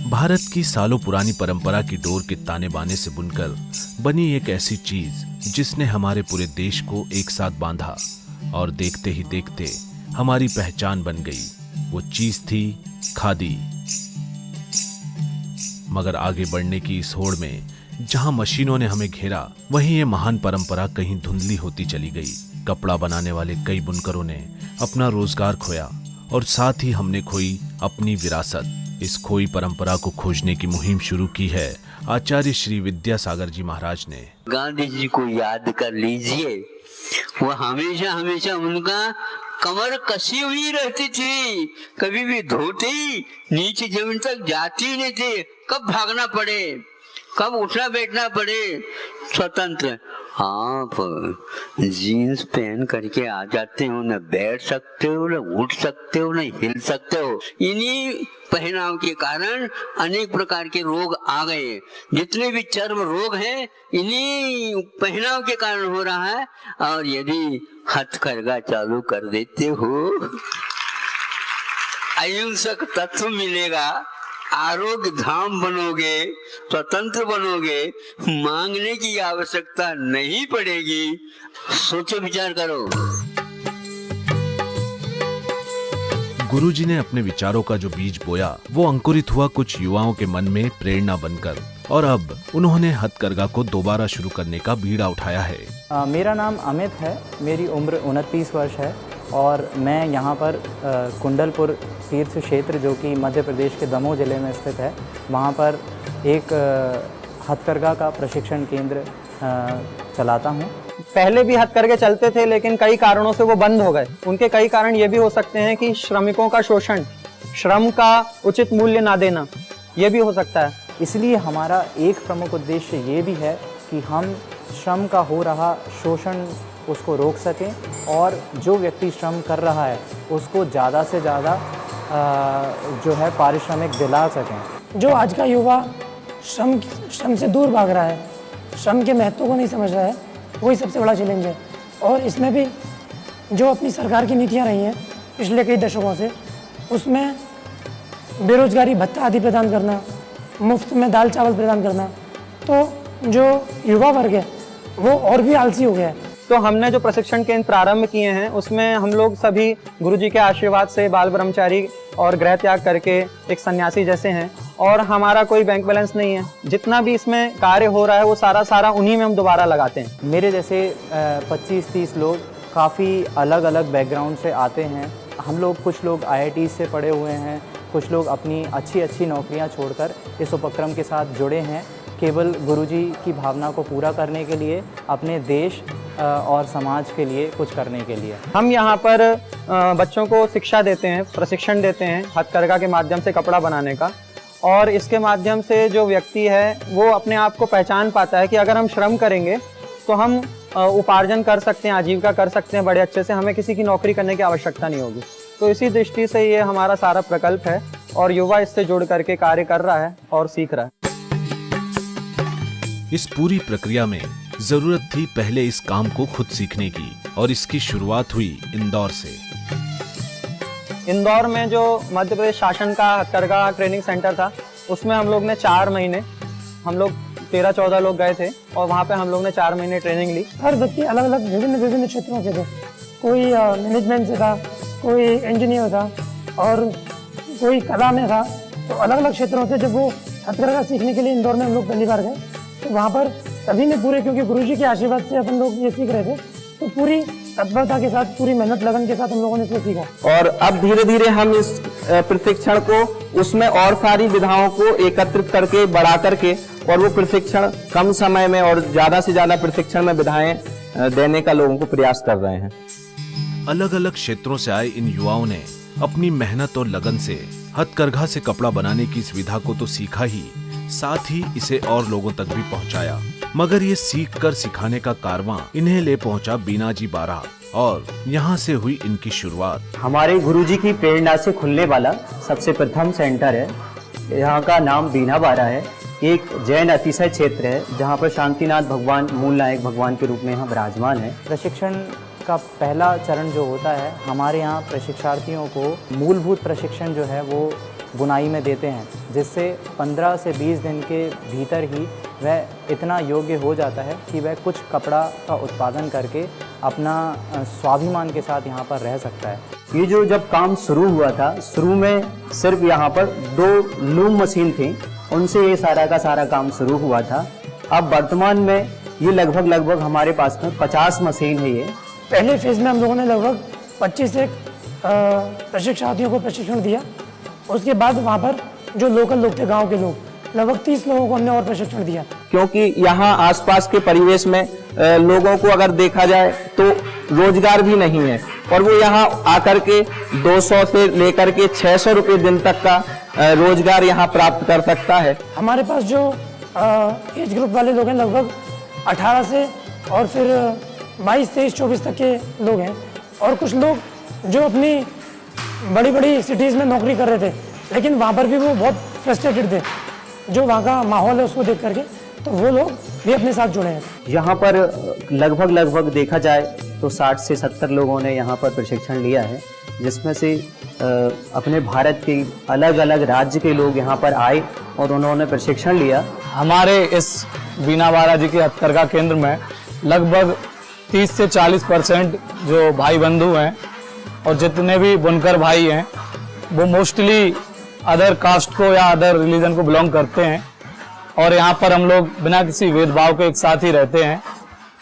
भारत की सालों पुरानी परंपरा की डोर के ताने बाने से बुनकर बनी एक ऐसी चीज जिसने हमारे पूरे देश को एक साथ बांधा और देखते ही देखते हमारी पहचान बन गई। वो चीज थी खादी। मगर आगे बढ़ने की इस होड़ में जहां मशीनों ने हमें घेरा, वहीं ये महान परंपरा कहीं धुंधली होती चली गई। कपड़ा बनाने वाले कई बुनकरों ने अपना रोजगार खोया और साथ ही हमने खोई अपनी विरासत। इस खोई परंपरा को खोजने की मुहिम शुरू की है आचार्य श्री विद्यासागर जी महाराज ने। गांधी जी को याद कर लीजिए, वो हमेशा हमेशा उनका कमर कसी हुई रहती थी, कभी भी धोती नीचे जमीन तक जाती नहीं थी। कब भागना पड़े, कब उठना बैठना पड़े, स्वतंत्र। आप जीन्स पहन करके आ जाते हो, न बैठ सकते हो, न उठ सकते हो, न हिल सकते हो। इन्हीं पहनाव के कारण अनेक प्रकार के रोग आ गए। जितने भी चर्म रोग हैं इन्हीं पहनाव के कारण हो रहा है। और यदि हथकरघा चालू कर देते हो, अहिंसक तत्व मिलेगा, आरोग्य धाम बनोगे, स्वतंत्र बनोगे, मांगने की आवश्यकता नहीं पड़ेगी। सोचो, विचार करो। गुरुजी ने अपने विचारों का जो बीज बोया वो अंकुरित हुआ कुछ युवाओं के मन में प्रेरणा बनकर, और अब उन्होंने हथकरघा को दोबारा शुरू करने का बीड़ा उठाया है। मेरा नाम अमित है, मेरी उम्र 29 वर्ष है और मैं यहाँ पर कुंडलपुर तीर्थ क्षेत्र जो कि मध्य प्रदेश के दमोह ज़िले में स्थित है, वहाँ पर एक हथकरघा का प्रशिक्षण केंद्र चलाता हूँ। पहले भी हथकरघे चलते थे लेकिन कई कारणों से वो बंद हो गए। उनके कई कारण ये भी हो सकते हैं कि श्रमिकों का शोषण, श्रम का उचित मूल्य ना देना, ये भी हो सकता है। इसलिए हमारा एक प्रमुख उद्देश्य ये भी है कि हम श्रम का हो रहा शोषण उसको रोक सकें और जो व्यक्ति श्रम कर रहा है उसको ज़्यादा से ज़्यादा जो है पारिश्रमिक दिला सकें। जो आज का युवा श्रम से दूर भाग रहा है, श्रम के महत्व को नहीं समझ रहा है, वही सबसे बड़ा चैलेंज है। और इसमें भी जो अपनी सरकार की नीतियां रही हैं पिछले कई दशकों से, उसमें बेरोजगारी भत्ता आदि प्रदान करना, मुफ्त में दाल चावल प्रदान करना, तो जो युवा वर्ग है वो और भी आलसी हो गया है। तो हमने जो प्रशिक्षण केंद्र प्रारंभ किए हैं उसमें हम लोग सभी गुरुजी के आशीर्वाद से बाल ब्रह्मचारी और गृह त्याग करके एक सन्यासी जैसे हैं, और हमारा कोई बैंक बैलेंस नहीं है। जितना भी इसमें कार्य हो रहा है वो सारा उन्हीं में हम दोबारा लगाते हैं। मेरे जैसे 25-30 लोग काफ़ी अलग अलग बैकग्राउंड से आते हैं। हम लोग, कुछ लोग IIT से पढ़े हुए हैं, कुछ लोग अपनी अच्छी नौकरियां छोड़कर इस उपक्रम के साथ जुड़े हैं केवल गुरुजी की भावना को पूरा करने के लिए, अपने देश और समाज के लिए कुछ करने के लिए। हम यहाँ पर बच्चों को शिक्षा देते हैं, प्रशिक्षण देते हैं हथकरघा के माध्यम से कपड़ा बनाने का, और इसके माध्यम से जो व्यक्ति है वो अपने आप को पहचान पाता है कि अगर हम श्रम करेंगे तो हम उपार्जन कर सकते हैं, आजीविका कर सकते हैं बड़े अच्छे से, हमें किसी की नौकरी करने की आवश्यकता नहीं होगी। तो इसी दृष्टि से ये हमारा सारा प्रकल्प है और युवा इससे जुड़ करके कार्य कर रहा है और सीख रहा है। इस पूरी प्रक्रिया में जरूरत थी पहले इस काम को खुद सीखने की, और इसकी शुरुआत हुई इंदौर से। इंदौर में जो मध्य प्रदेश शासन का हथकरघा ट्रेनिंग सेंटर था उसमें हम लोग ने 4 महीने, हम लोग 13-14 लोग गए थे और वहाँ पे हम लोग ने 4 महीने ट्रेनिंग ली। हर व्यक्ति अलग अलग विभिन्न क्षेत्रों से थे। कोई मैनेजमेंट से था, कोई इंजीनियर था और कोई कला में था। तो अलग अलग क्षेत्रों से जब वो हथकरघा सीखने के लिए इंदौर में हम लोग पहली बार गए तो वहाँ पर सभी ने पूरे, क्योंकि गुरुजी के आशीर्वाद से अपन लोग ये सीख रहे थे, तो पूरी तत्परता के साथ, पूरी मेहनत लगन के साथ हम लोगों ने इसको सीखा। और अब धीरे धीरे हम इस प्रशिक्षण को, उसमें और सारी विधाओं को एकत्रित करके, बढ़ा करके, और वो प्रशिक्षण कम समय में और ज्यादा से ज्यादा प्रशिक्षण में विधाएं देने का लोगों को प्रयास कर रहे हैं। अलग अलग क्षेत्रों से आए इन युवाओं ने अपनी मेहनत और लगन से हथकरघा से कपड़ा बनाने की इस विधा को तो सीखा ही, साथ ही इसे और लोगों तक भी पहुंचाया। मगर ये सीख कर सिखाने का कारवां इन्हें ले पहुंचा बीनाजी बारा, और यहाँ से हुई इनकी शुरुआत। हमारे गुरुजी की प्रेरणा से खुलने वाला सबसे प्रथम सेंटर है। यहाँ का नाम बीना बारा है। एक जैन अतिशय क्षेत्र है जहाँ पर शांतिनाथ भगवान मूल नायक भगवान के रूप में यहाँ विराजमान है। प्रशिक्षण इसका पहला चरण जो होता है, हमारे यहाँ प्रशिक्षार्थियों को मूलभूत प्रशिक्षण जो है वो बुनाई में देते हैं, जिससे 15 से 20 दिन के भीतर ही वह इतना योग्य हो जाता है कि वह कुछ कपड़ा का उत्पादन करके अपना स्वाभिमान के साथ यहाँ पर रह सकता है। ये जो जब काम शुरू हुआ था, शुरू में सिर्फ यहाँ पर 2 लूम मशीन थी, उनसे ये सारा का सारा काम शुरू हुआ था। अब वर्तमान में ये लगभग हमारे पास में 50 मशीन है। ये पहले फेज़ में हम लोगों ने लगभग 25 से प्रशिक्षार्थियों को प्रशिक्षण दिया। उसके बाद वहाँ पर जो लोकल लोग थे, गांव के लोग, लगभग 30 लोगों को हमने और प्रशिक्षण दिया। क्योंकि यहाँ आसपास के परिवेश में लोगों को अगर देखा जाए तो रोजगार भी नहीं है, और वो यहाँ आकर के 200 से लेकर के 600 रुपये दिन तक का रोजगार यहाँ प्राप्त कर सकता है। हमारे पास जो एज ग्रुप वाले लोग हैं, लगभग 18 से और फिर 22, 23, 24 तक के लोग हैं, और कुछ लोग जो अपनी बड़ी बड़ी सिटीज़ में नौकरी कर रहे थे, लेकिन वहाँ पर भी वो बहुत फ्रस्ट्रेटेड थे, जो वहाँ का माहौल है उसको देख करके, तो वो लोग भी अपने साथ जुड़े हैं। यहाँ पर लगभग देखा जाए तो 60 से 70 लोगों ने यहाँ पर प्रशिक्षण लिया है, जिसमें से अपने भारत के अलग अलग राज्य के लोग यहाँ पर आए और उन्होंने प्रशिक्षण लिया। हमारे इस बीना बारा जी के हथकरघा केंद्र में लगभग 30 से 40% जो भाई बंधु हैं और जितने भी बुनकर भाई हैं, वो मोस्टली अदर कास्ट को या अदर रिलीजन को बिलोंग करते हैं, और यहाँ पर हम लोग बिना किसी भेदभाव के एक साथ ही रहते हैं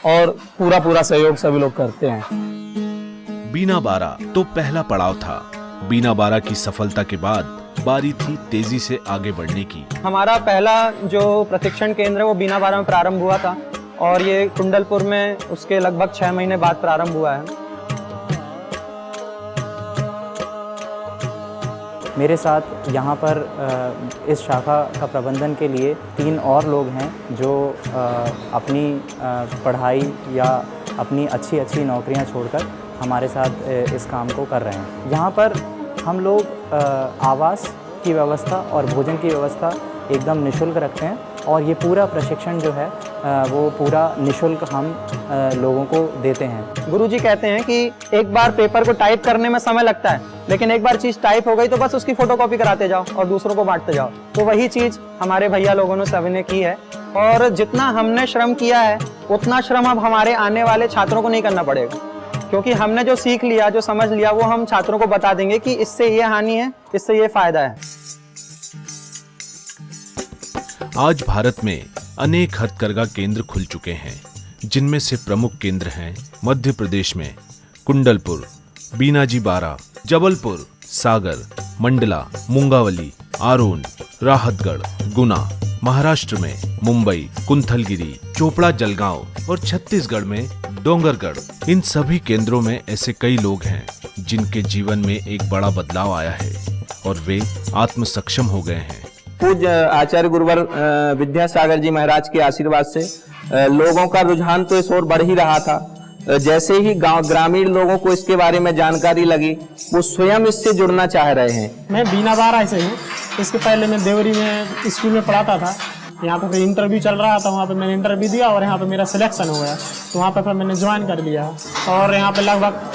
और पूरा सहयोग सभी लोग करते हैं। बीना बारा तो पहला पड़ाव था। बीना बारा की सफलता के बाद बारी थी तेजी से आगे बढ़ने की। हमारा पहला जो प्रशिक्षण केंद्र है वो बीना बारा में प्रारंभ हुआ था, और ये कुंडलपुर में उसके लगभग 6 महीने बाद प्रारंभ हुआ है। मेरे साथ यहाँ पर इस शाखा का प्रबंधन के लिए 3 और लोग हैं जो अपनी पढ़ाई या अपनी अच्छी नौकरियाँ छोड़कर हमारे साथ इस काम को कर रहे हैं। यहाँ पर हम लोग आवास की व्यवस्था और भोजन की व्यवस्था एकदम निःशुल्क रखते हैं, और ये पूरा प्रशिक्षण जो है वो पूरा निःशुल्क हम लोगों को देते हैं। गुरुजी कहते हैं कि एक बार पेपर को टाइप करने में समय लगता है, लेकिन एक बार चीज़ टाइप हो गई तो बस उसकी फोटोकॉपी कराते जाओ और दूसरों को बांटते जाओ। तो वही चीज़ हमारे भैया लोगों ने सभी ने की है, और जितना हमने श्रम किया है उतना श्रम अब हमारे आने वाले छात्रों को नहीं करना पड़ेगा, क्योंकि हमने जो सीख लिया, जो समझ लिया, वो हम छात्रों को बता देंगे कि इससे ये हानि है, इससे ये फायदा है। आज भारत में अनेक हथकरघा केंद्र खुल चुके हैं, जिनमें से प्रमुख केंद्र हैं मध्य प्रदेश में कुंडलपुर, बीनाजी बारा, जबलपुर, सागर, मंडला, मुंगावली, आरोन, राहतगढ़, गुना। महाराष्ट्र में मुंबई, कुंथलगिरी, चोपड़ा, जलगांव और छत्तीसगढ़ में डोंगरगढ़। इन सभी केंद्रों में ऐसे कई लोग हैं जिनके जीवन में एक बड़ा बदलाव आया है और वे आत्म सक्षम हो गए हैं। पूज्य आचार्य गुरुवर विद्यासागर जी महाराज के आशीर्वाद से लोगों का रुझान तो इस ओर बढ़ ही रहा था। जैसे ही गांव ग्रामीण लोगों को इसके बारे में जानकारी लगी, वो स्वयं इससे जुड़ना चाह रहे हैं। मैं बीना बारा से हूँ। इसके पहले मैं देवरी में स्कूल में पढ़ाता था। यहाँ पे इंटरव्यू चल रहा था, वहाँ पे मैंने इंटरव्यू दिया और यहाँ पे मेरा सिलेक्शन हो गया, तो वहाँ पे फिर मैंने ज्वाइन कर लिया और यहाँ पे लगभग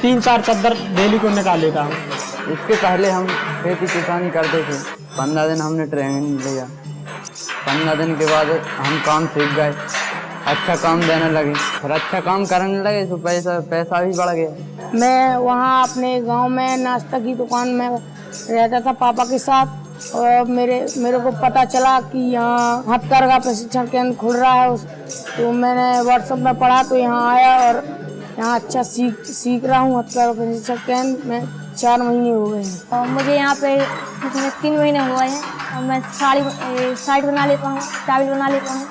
3-4 चद्दर डेली को निकाल लेता हूँ। इसके पहले हम खेती किसानी करते थे। 15 दिन हमने ट्रेनिंग लिया। 15 दिन के बाद हम काम सीख गए, अच्छा काम देने लगे, फिर अच्छा काम करने लगे तो पैसा भी बढ़ गया। मैं वहाँ अपने गांव में नाश्ता की दुकान में रहता था पापा के साथ, और मेरे को पता चला कि यहाँ हथकरघा प्रशिक्षण केंद्र खुल रहा है। तो मैंने व्हाट्सएप में पढ़ा तो यहाँ आया और यहाँ अच्छा सीख रहा हूँ। हथकरघा प्रशिक्षण केंद्र में 4 महीने हो गए हैं और मुझे यहाँ पे 3 महीने हुए हैं और मैं साड़ी बना लेता हूँ, टावल बना लेता हूँ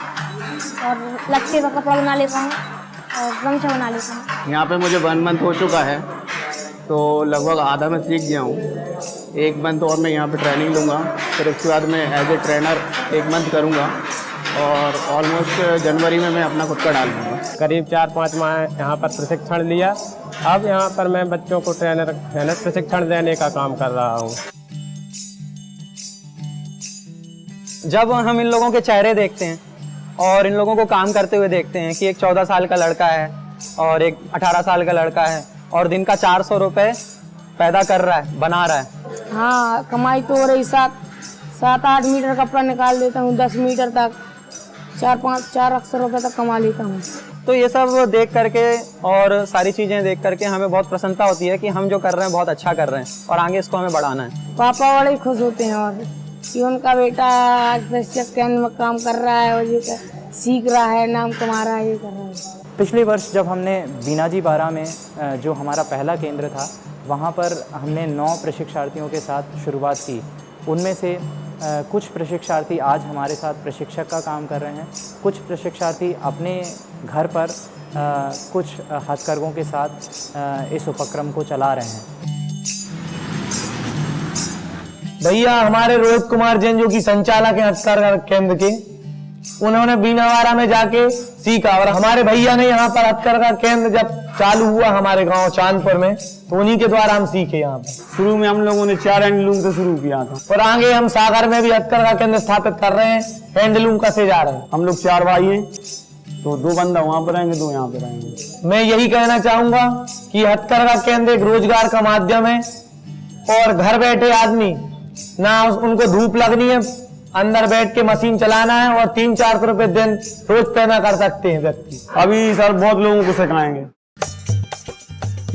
और लटके का कपड़ा बना लेता हूँ और गमछा बना लेता हूँ। यहाँ पे मुझे 1 मंथ हो चुका है, तो लगभग आधा मैं सीख गया हूँ। 1 मंथ और मैं यहाँ पे ट्रेनिंग लूँगा, फिर उसके बाद मैं एज ए ट्रेनर 1 मंथ करूँगा और ऑलमोस्ट जनवरी में मैं अपना खुद का डाल दूँगा। करीब 4-5 माह यहाँ पर प्रशिक्षण लिया। अब यहाँ पर मैं बच्चों को ट्रेनर प्रशिक्षण देने का काम कर रहा हूँ। जब हम इन लोगों के चेहरे देखते हैं और इन लोगों को काम करते हुए देखते हैं कि एक 14 साल का लड़का है और एक 18 साल का लड़का है और दिन का 400 रुपये पैदा कर रहा है, बना रहा है। हाँ, कमाई तो हो रही। 7-8 मीटर कपड़ा निकाल देता हूँ, 10 मीटर तक 4 अक्सर रुपये तक कमा लेता हूँ। तो ये सब देख करके और सारी चीज़ें देख करके हमें बहुत प्रसन्नता होती है कि हम जो कर रहे हैं बहुत अच्छा कर रहे हैं और आगे इसको हमें बढ़ाना है। पापा बड़े खुश होते हैं और कि उनका बेटा आज प्रशिक्षक केंद्र में काम कर रहा है और ये सीख रहा है, नाम कमा रहा है, ये कर रहा है। पिछले वर्ष जब हमने बीनाजी बारा में जो हमारा पहला केंद्र था, वहाँ पर हमने 9 प्रशिक्षार्थियों के साथ शुरुआत की। उनमें से कुछ प्रशिक्षार्थी आज हमारे साथ प्रशिक्षक का काम कर रहे हैं, कुछ प्रशिक्षार्थी अपने घर पर कुछ हथकरघों के साथ इस उपक्रम को चला रहे हैं। भैया हमारे रोहित कुमार जैन जो कि संचालक हैं हथकरघा केंद्र के, उन्होंने बीनावाड़ा में जाके सीखा और हमारे भैया ने यहाँ पर हथकरघा केंद्र जब चालू हुआ हमारे गांव चांदपुर में तो उन्हीं के द्वारा हम सीखे। यहाँ पर शुरू में हम लोगों ने 4 हैंडलूम से शुरू किया था और आगे हम सागर में भी हथकरघा केंद्र स्थापित कर रहे हैं, हैंडलूम कसे जा रहे हैं। हम लोग 4 भाई हैं, तो 2 बंदा वहाँ पर रहेंगे, 2 यहाँ पर रहेंगे। मैं यही कहना चाहूंगा कि हथकरघा केंद्र एक रोजगार का माध्यम है और घर बैठे आदमी ना उनको धूप लगनी है, अंदर बैठ के मशीन चलाना है और 3-4 रुपए दिन रोज पैदा कर सकते हैं व्यक्ति। अभी सर बहुत लोगों को सिखाएंगे।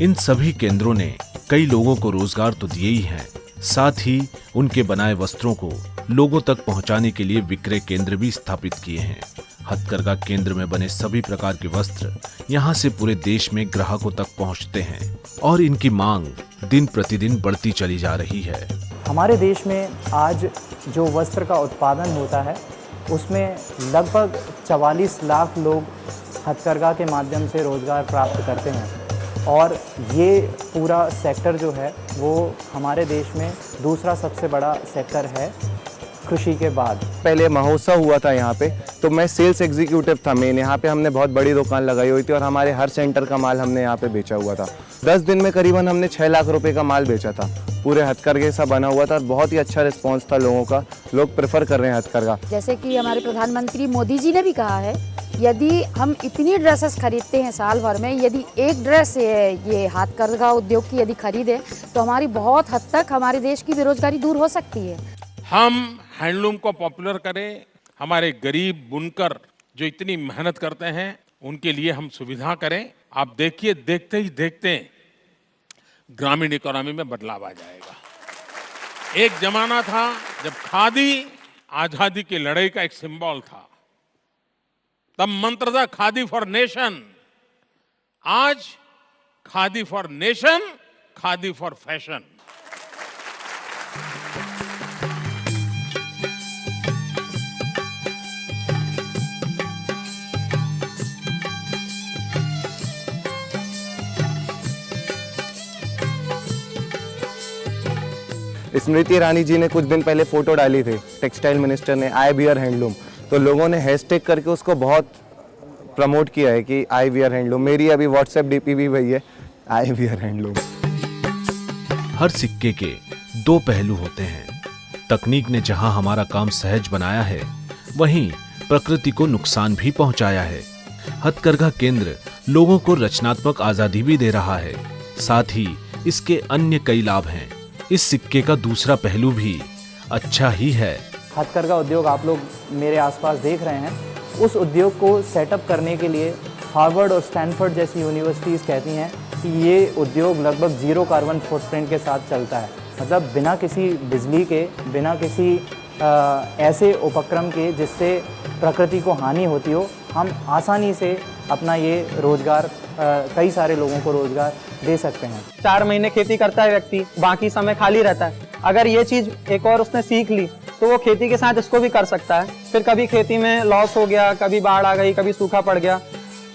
इन सभी केंद्रों ने कई लोगों को रोजगार तो दिए ही हैं, साथ ही उनके बनाए वस्त्रों को लोगों तक पहुंचाने के लिए विक्रय केंद्र भी स्थापित किए हैं। हथकरघा केंद्र में बने सभी प्रकार के वस्त्र यहां से पूरे देश में ग्राहकों तक पहुंचते हैं और इनकी मांग दिन प्रतिदिन बढ़ती चली जा रही है। हमारे देश में आज जो वस्त्र का उत्पादन होता है उसमें लगभग 44 लाख लोग हथकरघा के माध्यम से रोज़गार प्राप्त करते हैं और ये पूरा सेक्टर जो है वो हमारे देश में दूसरा सबसे बड़ा सेक्टर है कृषि के बाद। पहले महोत्सव हुआ था यहाँ पे, तो मैं सेल्स एग्जीक्यूटिव था मेन। यहाँ पे हमने बहुत बड़ी दुकान लगाई हुई थी और हमारे हर सेंटर का माल हमने यहाँ पे बेचा हुआ था। 10 दिन में करीबन हमने 6 लाख रुपए का माल बेचा था। पूरे हथकरघे सा बना हुआ था और बहुत ही अच्छा रिस्पॉन्स था लोगों का, लोग प्रेफर कर रहे हैं हथकरघा। जैसे कि हमारे प्रधानमंत्री मोदी जी ने भी कहा है, यदि हम इतनी ड्रेसेस खरीदते हैं साल भर में, यदि एक ड्रेस ये हथकरघा उद्योग की यदि खरीदे तो हमारी बहुत हद तक हमारे देश की बेरोजगारी दूर हो सकती है। हम हैंडलूम को पॉपुलर करें, हमारे गरीब बुनकर जो इतनी मेहनत करते हैं उनके लिए हम सुविधा करें। आप देखिए, देखते ही देखते ग्रामीण इकोनॉमी में बदलाव आ जाएगा। एक जमाना था जब खादी आजादी की लड़ाई का एक सिंबल था, तब मंत्र था खादी फॉर नेशन। आज khadi for nation, khadi for fashion. Smriti Irani ji ने कुछ दिन पहले फोटो डाली थी, टेक्सटाइल मिनिस्टर ने, आई वियर हैंडलूम, तो लोगों ने हैशटैग करके उसको बहुत प्रमोट किया है कि आई वियर हैंडलूम। मेरी अभी व्हाट्सएप डीपी भी वही है, आई वियर हैंडलूम। हर सिक्के के 2 पहलू होते हैं। तकनीक ने जहां हमारा काम सहज बनाया है, वहीं प्रकृति को नुकसान भी पहुंचाया है। हथकरघा केंद्र लोगों को रचनात्मक आजादी भी दे रहा है, साथ ही इसके अन्य कई लाभ हैं। इस सिक्के का दूसरा पहलू भी अच्छा ही है। हथकरघा उद्योग आप लोग मेरे आसपास देख रहे हैं, उस उद्योग को सेटअप करने के लिए हार्वर्ड और स्टैनफोर्ड जैसी यूनिवर्सिटीज़ कहती हैं कि ये उद्योग लगभग 0 कार्बन फुटप्रिंट के साथ चलता है। मतलब बिना किसी बिजली के, बिना किसी ऐसे उपक्रम के जिससे प्रकृति को हानि होती हो, हम आसानी से अपना ये रोज़गार कई सारे लोगों को रोज़गार दे सकते हैं। 4 महीने खेती करता है व्यक्ति, बाकी समय खाली रहता है। अगर ये चीज़ एक और उसने सीख ली तो वो खेती के साथ इसको भी कर सकता है। फिर कभी खेती में लॉस हो गया, कभी बाढ़ आ गई, कभी सूखा पड़ गया,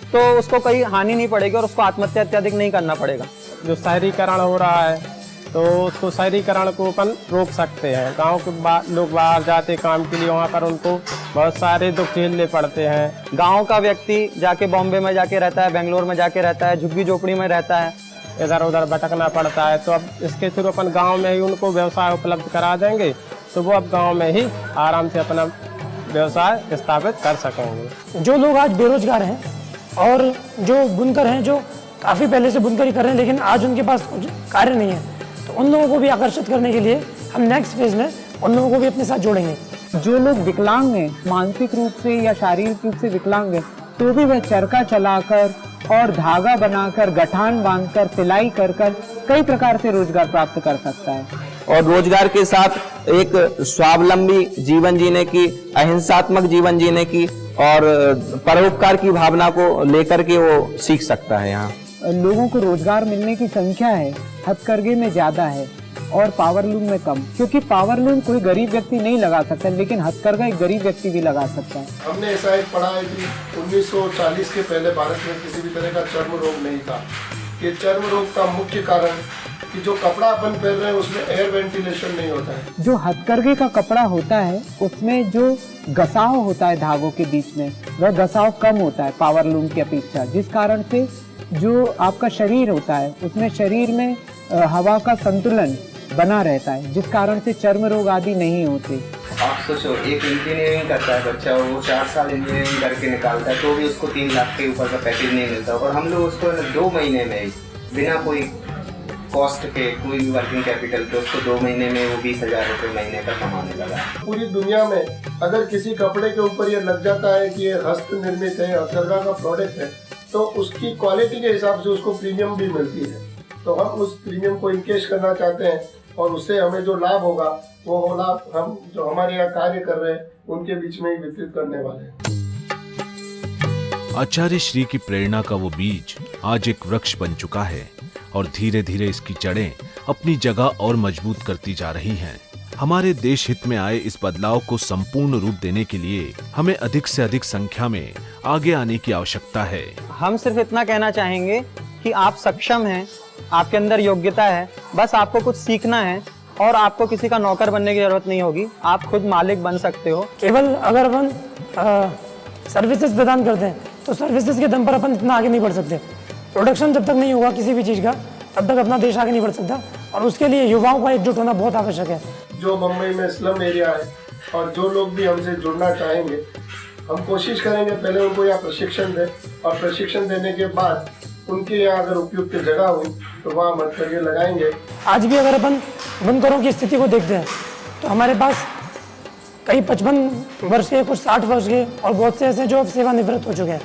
तो उसको कोई हानि नहीं पड़ेगी और उसको आत्महत्या इत्यादि नहीं करना पड़ेगा। जो शहरीकरण हो रहा है तो उसको शहरीकरण को अपन रोक सकते हैं। गांव के लोग बाहर जाते काम के लिए, वहाँ पर उनको बहुत सारे दुख झेलने पड़ते हैं। गांव का व्यक्ति जाके बॉम्बे में जाके रहता है, बेंगलोर में जाके रहता है, झुग्गी झोपड़ी में रहता है, इधर उधर भटकना पड़ता है। तो अब इसके थ्रू अपन गांव में ही उनको व्यवसाय उपलब्ध करा देंगे तो वो अब गांव में ही आराम से अपना व्यवसाय स्थापित कर सकेंगे। जो लोग आज बेरोजगार हैं और जो बुनकर हैं जो काफ़ी पहले से बुनकरी कर रहे हैं लेकिन आज उनके पास कुछ कार्य नहीं है, तो उन लोगों को भी आकर्षित करने के लिए हम नेक्स्ट फेज में उन लोगों को भी अपने साथ जोड़ेंगे। जो लोग विकलांग हैं, मानसिक रूप से या शारीरिक रूप से विकलांग हैं, तो भी वह चरखा चलाकर और धागा बनाकर, गठान बांधकर, सिलाई कर कई प्रकार से रोजगार प्राप्त कर सकता है। और रोजगार के साथ एक स्वावलंबी जीवन जीने की, अहिंसात्मक जीवन जीने की और परोपकार की भावना को लेकर के वो सीख सकता है। यहाँ लोगों को रोजगार मिलने की संख्या है हथकरघे में ज्यादा है और पावरलूम में कम, क्योंकि पावरलूम कोई गरीब व्यक्ति नहीं लगा सकता लेकिन हथकरघा एक गरीब व्यक्ति भी लगा सकता है। हमने ऐसा एक पढ़ा है कि 1940 के पहले भारत में किसी भी तरह का चर्म रोग नहीं था। ये चर्म रोग का मुख्य कारण कि जो कपड़ा अपन पहन रहे हैं उसमें एयर वेंटिलेशन नहीं होता है। जो हथकरघे का कपड़ा होता है उसमें जो घसाव होता है धागों के बीच में, वह घसाव कम होता है पावरलूम की अपेक्षा, जिस कारण से जो आपका शरीर होता है उसमें शरीर में हवा का संतुलन बना रहता है, जिस कारण से चर्म रोग आदि नहीं होते। आप सोचो, एक इंजीनियरिंग करता है बच्चा, वो 4 साल इंजीनियरिंग करके निकालता है तो भी उसको 3 लाख के ऊपर का पैकेज नहीं मिलता, और हम लोग उसको 2 महीने में बिना कोई कॉस्ट के, कोई भी वर्किंग कैपिटल के, उसको 2 महीने में वो 20,000 रुपये महीने का कमाने लगा। पूरी दुनिया में अगर किसी कपड़े के ऊपर ये लग जाता है कि ये हस्त निर्मित है, हथकरघा का प्रोडक्ट है, तो उसकी क्वालिटी के हिसाब से उसको प्रीमियम भी मिलती है। तो हम उस प्रीमियम को इनकेश करना चाहते हैं और उससे हमें जो लाभ होगा वो लाभ हम जो हमारे यहाँ कार्य कर रहे हैं उनके बीच में ही वितरित करने वाले हैं। आचार्य श्री की प्रेरणा का वो बीज आज एक वृक्ष बन चुका है और धीरे धीरे इसकी जड़ें अपनी जगह और मजबूत करती जा रही हैं। हमारे देश हित में आए इस बदलाव को संपूर्ण रूप देने के लिए हमें अधिक से अधिक संख्या में आगे आने की आवश्यकता है। हम सिर्फ इतना कहना चाहेंगे कि आप सक्षम हैं, आपके अंदर योग्यता है, बस आपको कुछ सीखना है और आपको किसी का नौकर बनने की जरूरत नहीं होगी, आप खुद मालिक बन सकते हो। केवल अगर अपन सर्विसेज प्रदान करते हैं तो सर्विसेज के दम पर अपन इतना आगे नहीं बढ़ सकते। प्रोडक्शन जब तक नहीं होगा किसी भी चीज़ का तब तक अपना देश आगे नहीं बढ़ सकता, और उसके लिए युवाओं का एकजुट होना बहुत आवश्यक है। जो मुंबई में स्लम एरिया है और जो लोग भी हमसे जुड़ना चाहेंगे, हम कोशिश करेंगे पहले उनको यहाँ प्रशिक्षण दें, और प्रशिक्षण देने के बाद उनके यहाँ अगर उपयुक्त जगह हुई तो वहाँ हथकरघे लगाएंगे। आज भी अगर अपन बुनकरों की स्थिति को देखते हैं तो हमारे पास कई 55 वर्ष के, कुछ 60 वर्ष के और बहुत से ऐसे जो सेवानिवृत्त हो चुके हैं।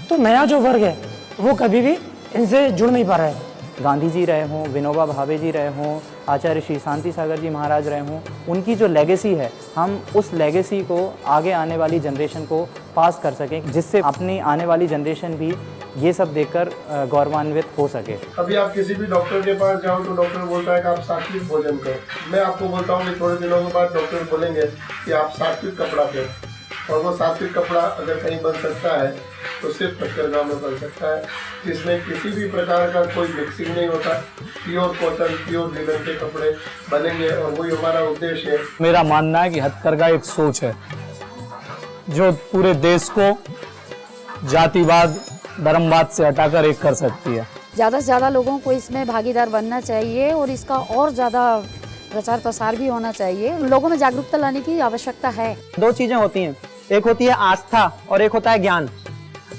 तो नया जो वर्ग है वो कभी भी इनसे जुड़ नहीं पा रहा है। गांधी जी रहे हों, विनोबा भावे जी रहे हों, आचार्य श्री शांति सागर जी महाराज रहे हों, उनकी जो लेगेसी है हम उस लेगेसी को आगे आने वाली जनरेशन को पास कर सकें, जिससे अपनी आने वाली जनरेशन भी ये सब देखकर गौरवान्वित हो सके। अभी आप किसी भी डॉक्टर के पास जाओ तो डॉक्टर बोलता है कि आप सात्विक भोजन करो। मैं आपको बोलता हूँ कि थोड़े दिनों के बाद डॉक्टर बोलेंगे कि आप सात्विक कपड़ा पहनो, और वो सात्विक कपड़ा अगर कहीं बन सकता है तो सिर्फ हथकरघा में बन सकता है, जिसमें किसी भी प्रकार का कोई मिक्सिंग नहीं होता। प्योर कॉटन, प्योर लिनन के कपड़े बनेंगे और वही हमारा उद्देश्य है। मेरा मानना है कि हथकरघा एक सोच है जो पूरे देश को जातिवाद, धर्मवाद से हटाकर एक कर सकती है। ज़्यादा से ज़्यादा लोगों को इसमें भागीदार बनना चाहिए और इसका और ज़्यादा प्रचार प्रसार भी होना चाहिए। लोगों में जागरूकता लाने की आवश्यकता है। 2 चीजें होती हैं, एक होती है आस्था और एक होता है ज्ञान।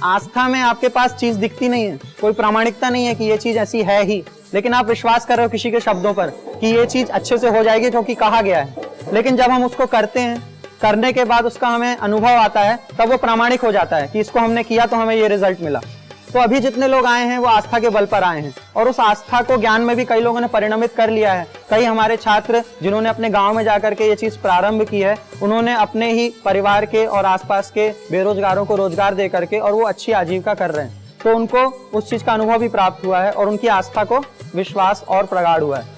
आस्था में आपके पास चीज दिखती नहीं है, कोई प्रामाणिकता नहीं है कि ये चीज ऐसी है ही, लेकिन आप विश्वास कर रहे हो किसी के शब्दों पर कि ये चीज अच्छे से हो जाएगी क्योंकि कहा गया है। लेकिन जब हम उसको करते हैं, करने के बाद उसका हमें अनुभव आता है, तब वो प्रामाणिक हो जाता है कि इसको हमने किया तो हमें ये रिजल्ट मिला। तो अभी जितने लोग आए हैं वो आस्था के बल पर आए हैं, और उस आस्था को ज्ञान में भी कई लोगों ने परिणमित कर लिया है। कई हमारे छात्र जिन्होंने अपने गांव में जाकर के ये चीज प्रारंभ की है, उन्होंने अपने ही परिवार के और आसपास के बेरोजगारों को रोजगार दे करके और वो अच्छी आजीविका कर रहे हैं। तो उनको उस चीज का अनुभव भी प्राप्त हुआ है और उनकी आस्था को विश्वास और प्रगाढ़ हुआ है।